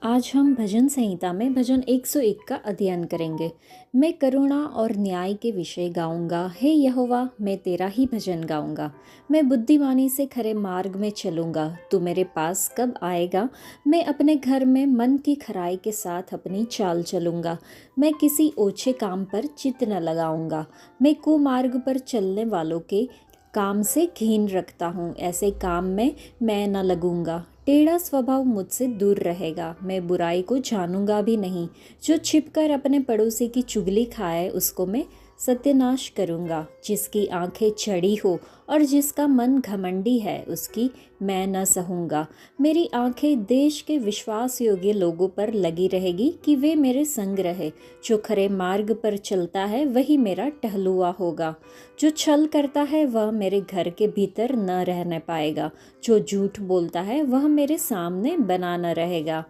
आज हम भजन संहिता में भजन 101 का अध्ययन करेंगे। मैं करुणा और न्याय के विषय गाऊंगा। हे यहोवा, मैं तेरा ही भजन गाऊंगा। मैं बुद्धिमानी से खरे मार्ग में चलूंगा। तू मेरे पास कब आएगा? मैं अपने घर में मन की खराई के साथ अपनी चाल चलूंगा। मैं किसी ओछे काम पर चित्त न लगाऊंगा। मैं कुमार्ग पर चलने वालों के काम से घिन रखता हूँ। ऐसे काम में मैं न लगूंगा। टेढ़ा स्वभाव मुझसे दूर रहेगा। मैं बुराई को जानूंगा भी नहीं। जो छिपकर अपने पड़ोसी की चुगली खाए उसको मैं सत्यानाश करूंगा। जिसकी आंखें चढ़ी हो और जिसका मन घमंडी है उसकी मैं न सहूंगा। मेरी आंखें देश के विश्वास योग्य लोगों पर लगी रहेगी कि वे मेरे संग रहे। जो खरे मार्ग पर चलता है वही मेरा टहलुआ होगा। जो छल करता है वह मेरे घर के भीतर न रहने पाएगा। जो झूठ बोलता है वह मेरे सामने बना न रहेगा।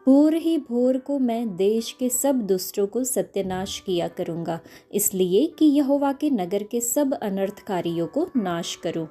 भोर ही भोर को मैं देश के सब दुष्टों को सत्यानाश किया करूँगा, इसलिए कि यहोवा के नगर के सब अनर्थकारियों को नाश करूँ।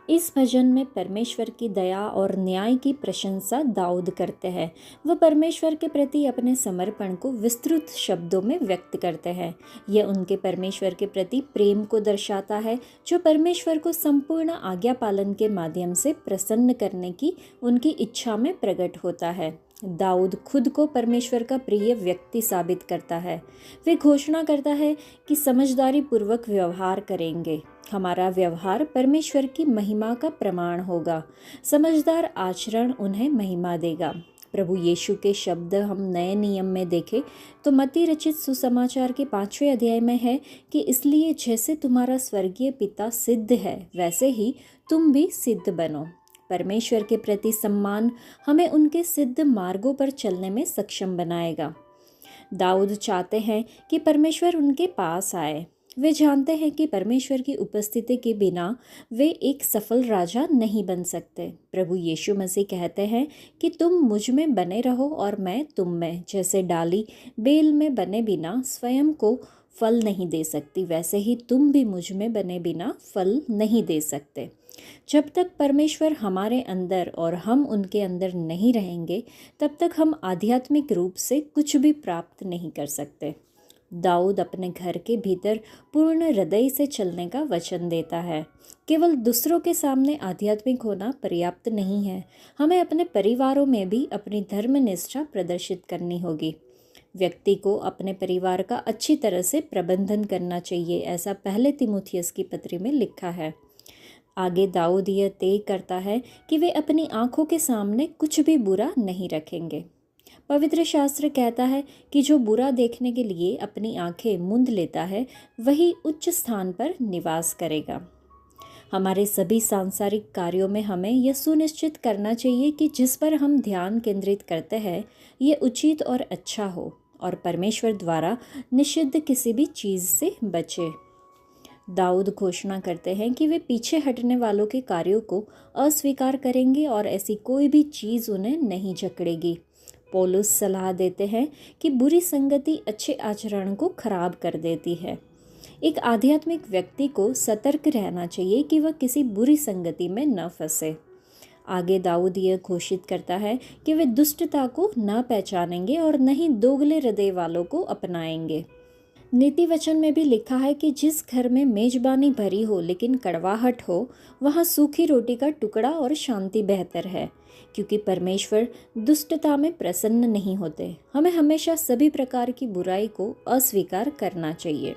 इस भजन में परमेश्वर की दया और न्याय की प्रशंसा दाऊद करते हैं। वह परमेश्वर के प्रति अपने समर्पण को विस्तृत शब्दों में व्यक्त करते हैं। यह उनके परमेश्वर के प्रति प्रेम को दर्शाता है, जो परमेश्वर को संपूर्ण आज्ञा पालन के माध्यम से प्रसन्न करने की उनकी इच्छा में प्रकट होता है। दाऊद खुद को परमेश्वर का प्रिय व्यक्ति साबित करता है। वे घोषणा करता है कि समझदारी पूर्वक व्यवहार करेंगे। हमारा व्यवहार परमेश्वर की महिमा का प्रमाण होगा। समझदार आचरण उन्हें महिमा देगा। प्रभु यीशु के शब्द हम नए नियम में देखें तो मत्ती रचित सुसमाचार के 5वें अध्याय में है कि इसलिए जैसे तुम्हारा स्वर्गीय पिता सिद्ध है वैसे ही तुम भी सिद्ध बनो। परमेश्वर के प्रति सम्मान हमें उनके सिद्ध मार्गों पर चलने में सक्षम बनाएगा। दाऊद चाहते हैं कि परमेश्वर उनके पास आए। वे जानते हैं कि परमेश्वर की उपस्थिति के बिना वे एक सफल राजा नहीं बन सकते। प्रभु यीशु मसीह कहते हैं कि तुम मुझ में बने रहो और मैं तुम में। जैसे डाली बेल में बने बिना स्वयं को फल नहीं दे सकती, वैसे ही तुम भी मुझ में बने बिना फल नहीं दे सकते। जब तक परमेश्वर हमारे अंदर और हम उनके अंदर नहीं रहेंगे, तब तक हम आध्यात्मिक रूप से कुछ भी प्राप्त नहीं कर सकते। दाऊद अपने घर के भीतर पूर्ण हृदय से चलने का वचन देता है। केवल दूसरों के सामने आध्यात्मिक होना पर्याप्त नहीं है, हमें अपने परिवारों में भी अपनी धर्मनिष्ठा प्रदर्शित करनी होगी। व्यक्ति को अपने परिवार का अच्छी तरह से प्रबंधन करना चाहिए, ऐसा पहले तीमुथियुस की पत्री में लिखा है। आगे दाऊद यह तय करता है कि वे अपनी आंखों के सामने कुछ भी बुरा नहीं रखेंगे। पवित्र शास्त्र कहता है कि जो बुरा देखने के लिए अपनी आंखें मूंद लेता है वही उच्च स्थान पर निवास करेगा। हमारे सभी सांसारिक कार्यों में हमें यह सुनिश्चित करना चाहिए कि जिस पर हम ध्यान केंद्रित करते हैं ये उचित और अच्छा हो और परमेश्वर द्वारा निषिद्ध किसी भी चीज़ से बचे। दाऊद घोषणा करते हैं कि वे पीछे हटने वालों के कार्यों को अस्वीकार करेंगे और ऐसी कोई भी चीज़ उन्हें नहीं जकड़ेगी। पौलुस सलाह देते हैं कि बुरी संगति अच्छे आचरण को खराब कर देती है। एक आध्यात्मिक व्यक्ति को सतर्क रहना चाहिए कि वह किसी बुरी संगति में न फंसे। आगे दाऊद यह घोषित करता है कि वे दुष्टता को न पहचानेंगे और न ही दोगले हृदय वालों को अपनाएंगे। नीति वचन में भी लिखा है कि जिस घर में मेजबानी भरी हो लेकिन कड़वाहट हो, वहाँ सूखी रोटी का टुकड़ा और शांति बेहतर है, क्योंकि परमेश्वर दुष्टता में प्रसन्न नहीं होते। हमें हमेशा सभी प्रकार की बुराई को अस्वीकार करना चाहिए।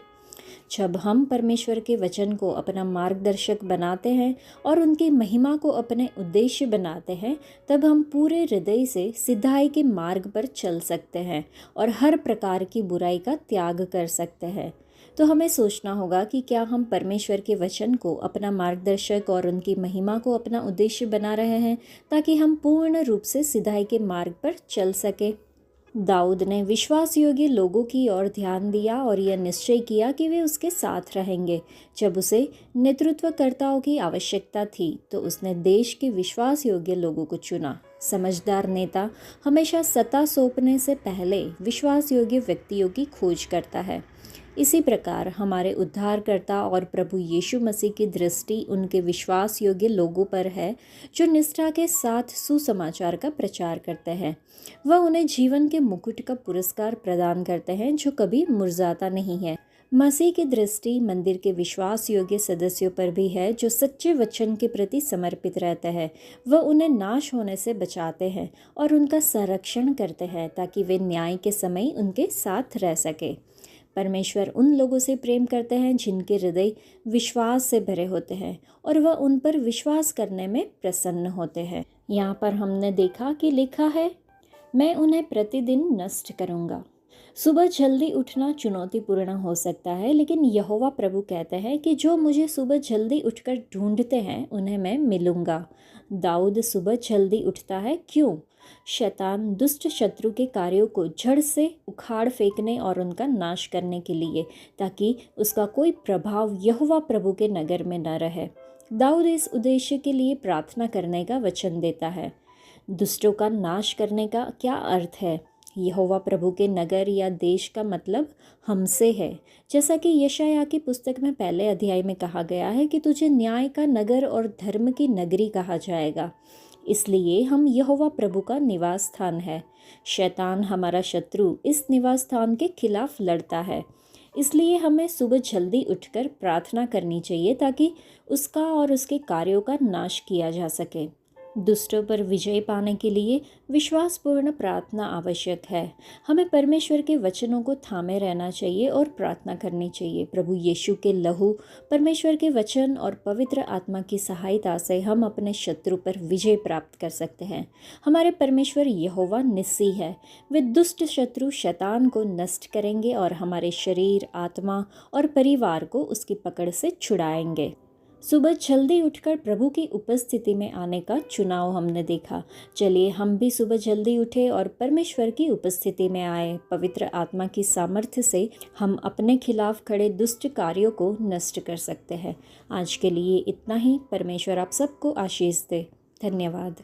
जब हम परमेश्वर के वचन को अपना मार्गदर्शक बनाते हैं और उनकी महिमा को अपने उद्देश्य बनाते हैं, तब हम पूरे हृदय से सिधाई के मार्ग पर चल सकते हैं और हर प्रकार की बुराई का त्याग कर सकते हैं। तो हमें सोचना होगा कि क्या हम परमेश्वर के वचन को अपना मार्गदर्शक और उनकी महिमा को अपना उद्देश्य बना रहे हैं, ताकि हम पूर्ण रूप से सिधाई के मार्ग पर चल सके। दाऊद ने विश्वास योग्य लोगों की ओर ध्यान दिया और यह निश्चय किया कि वे उसके साथ रहेंगे। जब उसे नेतृत्वकर्ताओं की आवश्यकता थी तो उसने देश के विश्वास योग्य लोगों को चुना। समझदार नेता हमेशा सत्ता सौंपने से पहले विश्वास योग्य व्यक्तियों की खोज करता है। इसी प्रकार हमारे उद्धारकर्ता और प्रभु यीशु मसीह की दृष्टि उनके विश्वास योग्य लोगों पर है जो निष्ठा के साथ सुसमाचार का प्रचार करते हैं। वह उन्हें जीवन के मुकुट का पुरस्कार प्रदान करते हैं जो कभी मुरझाता नहीं है। मसीह की दृष्टि मंदिर के विश्वास योग्य सदस्यों पर भी है जो सच्चे वचन के प्रति समर्पित रहते हैं। वह उन्हें नाश होने से बचाते हैं और उनका संरक्षण करते हैं ताकि वे न्याय के समय उनके साथ रह सके। परमेश्वर उन लोगों से प्रेम करते हैं जिनके हृदय विश्वास से भरे होते हैं और वह उन पर विश्वास करने में प्रसन्न होते हैं। यहाँ पर हमने देखा कि लिखा है, मैं उन्हें प्रतिदिन नष्ट करूँगा। सुबह जल्दी उठना चुनौतीपूर्ण हो सकता है, लेकिन यहोवा प्रभु कहते हैं कि जो मुझे सुबह जल्दी उठकर ढूंढते हैं उन्हें मैं मिलूँगा। दाऊद सुबह जल्दी उठता है, क्यों? शैतान दुष्ट शत्रु के कार्यों को जड़ से उखाड़ फेंकने और उनका नाश करने के लिए, ताकि उसका कोई प्रभाव यहोवा प्रभु के नगर में न रहे। दाऊद इस उद्देश्य के लिए प्रार्थना करने का वचन देता है। दुष्टों का नाश करने का क्या अर्थ है? यहोवा प्रभु के नगर या देश का मतलब हमसे है। जैसा कि यशायाह की पुस्तक में पहले अध्याय में कहा गया है कि तुझे न्याय का नगर और धर्म की नगरी कहा जाएगा। इसलिए हम यहोवा प्रभु का निवास स्थान है। शैतान हमारा शत्रु इस निवास स्थान के खिलाफ लड़ता है। इसलिए हमें सुबह जल्दी उठकर प्रार्थना करनी चाहिए ताकि उसका और उसके कार्यों का नाश किया जा सके। दुष्टों पर विजय पाने के लिए विश्वासपूर्ण प्रार्थना आवश्यक है। हमें परमेश्वर के वचनों को थामे रहना चाहिए और प्रार्थना करनी चाहिए। प्रभु यीशु के लहू, परमेश्वर के वचन और पवित्र आत्मा की सहायता से हम अपने शत्रु पर विजय प्राप्त कर सकते हैं। हमारे परमेश्वर यहोवा निस्सी है। वे दुष्ट शत्रु शैतान को नष्ट करेंगे और हमारे शरीर, आत्मा और परिवार को उसकी पकड़ से छुड़ाएंगे। सुबह जल्दी उठकर प्रभु की उपस्थिति में आने का चुनाव हमने देखा। चलिए हम भी सुबह जल्दी उठे और परमेश्वर की उपस्थिति में आए। पवित्र आत्मा की सामर्थ्य से हम अपने खिलाफ खड़े दुष्ट कार्यों को नष्ट कर सकते हैं। आज के लिए इतना ही। परमेश्वर आप सबको आशीष दे। धन्यवाद।